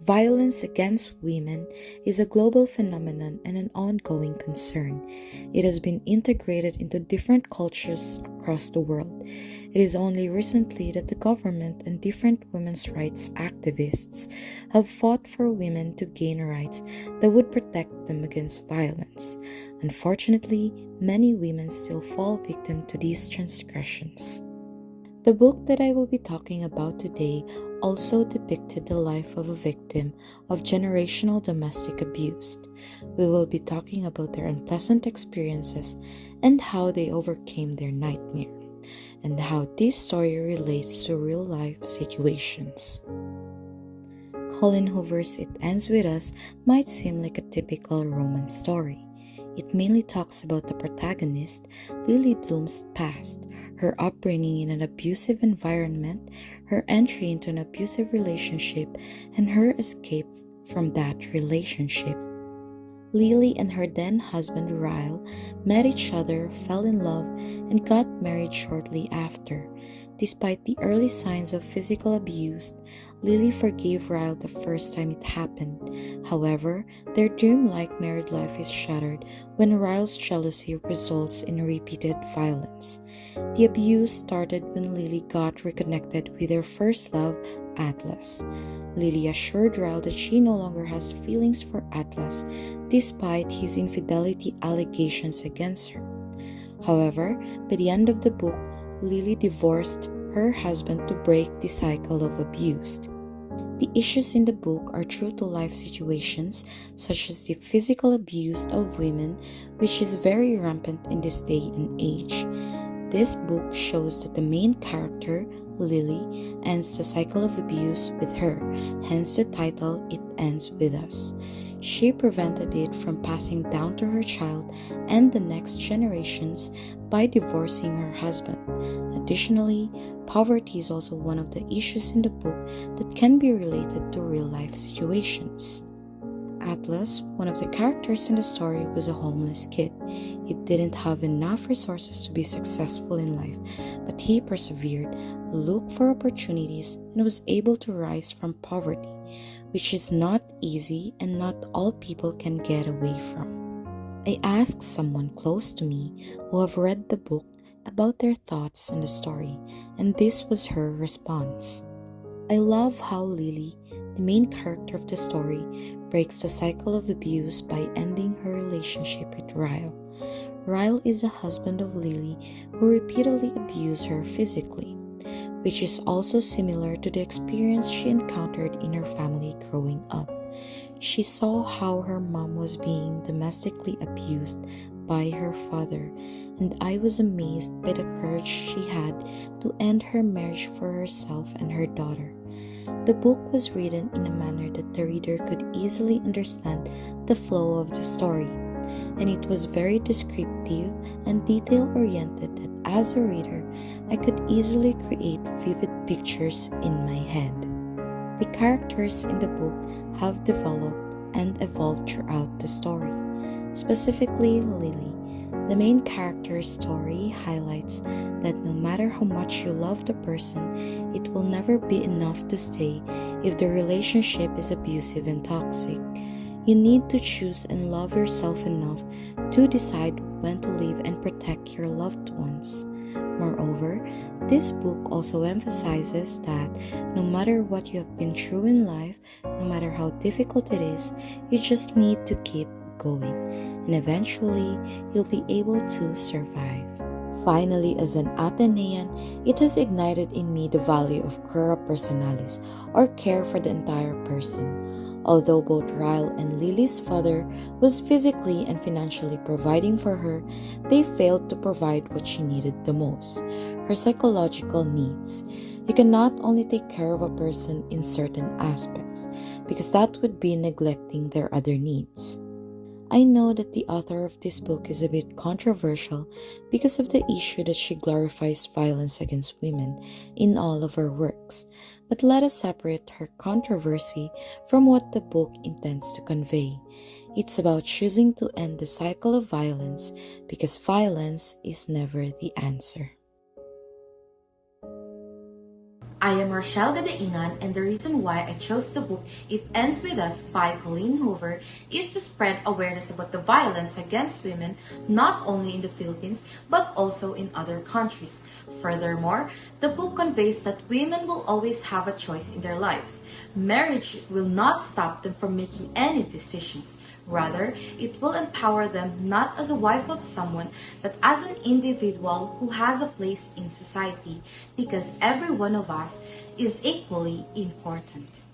Violence against women is a global phenomenon and an ongoing concern. It has been integrated into different cultures across the world. It is only recently that the government and different women's rights activists have fought for women to gain rights that would protect them against violence. Unfortunately, many women still fall victim to these transgressions. The book that I will be talking about today also depicted the life of a victim of generational domestic abuse. We will be talking about their unpleasant experiences and how they overcame their nightmare, and how this story relates to real-life situations. Collen Hoover's It Ends With Us might seem like a typical romance story. It mainly talks about the protagonist, Lily Bloom's past, her upbringing in an abusive environment, her entry into an abusive relationship, and her escape from that relationship. Lily and her then husband Ryle met each other, fell in love, and got married shortly after. Despite the early signs of physical abuse, Lily forgave Ryle the first time it happened. However, their dreamlike married life is shattered when Ryle's jealousy results in repeated violence. The abuse started when Lily got reconnected with her first love, Atlas. Lily assured Ryle that she no longer has feelings for Atlas, despite his infidelity allegations against her. However, by the end of the book, Lily divorced her husband to break the cycle of abuse. The issues in the book are true to life situations such as the physical abuse of women, which is very rampant in this day and age. This book shows that the main character, Lily, ends the cycle of abuse with her, hence the title It Ends With Us. She prevented it from passing down to her child and the next generations by divorcing her husband. Additionally, poverty is also one of the issues in the book that can be related to real-life situations. Atlas, one of the characters in the story, was a homeless kid. He didn't have enough resources to be successful in life, but he persevered, looked for opportunities, and was able to rise from poverty, which is not easy and not all people can get away from. I asked someone close to me who have read the book about their thoughts on the story, and this was her response. I love how Lily, the main character of the story, breaks the cycle of abuse by ending her relationship with Ryle. Ryle is the husband of Lily who repeatedly abused her physically, which is also similar to the experience she encountered in her family growing up. She saw how her mom was being domestically abused by her father, and I was amazed by the courage she had to end her marriage for herself and her daughter. The book was written in a manner that the reader could easily understand the flow of the story, and it was very descriptive and detail-oriented that as a reader, I could easily create vivid pictures in my head. The characters in the book have developed and evolved throughout the story. Specifically, Lily, the main character's story highlights that no matter how much you love the person, it will never be enough to stay if the relationship is abusive and toxic. You need to choose and love yourself enough to decide when to leave and protect your loved ones. Moreover, this book also emphasizes that no matter what you have been through in life, no matter how difficult it is, you just need to keep going, and eventually you'll be able to survive. Finally, as an Atenean, it has ignited in me the value of cura personalis, or care for the entire person. Although both Ryle and Lily's father was physically and financially providing for her, they failed to provide what she needed the most, her psychological needs. You cannot only take care of a person in certain aspects, because that would be neglecting their other needs. I know that the author of this book is a bit controversial because of the issue that she glorifies violence against women in all of her works, but let us separate her controversy from what the book intends to convey. It's about choosing to end the cycle of violence because violence is never the answer. I am Roshelle Gadaingan, and the reason why I chose the book It Ends With Us by Collen Hoover is to spread awareness about the violence against women not only in the Philippines but also in other countries. Furthermore, the book conveys that women will always have a choice in their lives. Marriage will not stop them from making any decisions. Rather, it will empower them not as a wife of someone, but as an individual who has a place in society, because every one of us is equally important.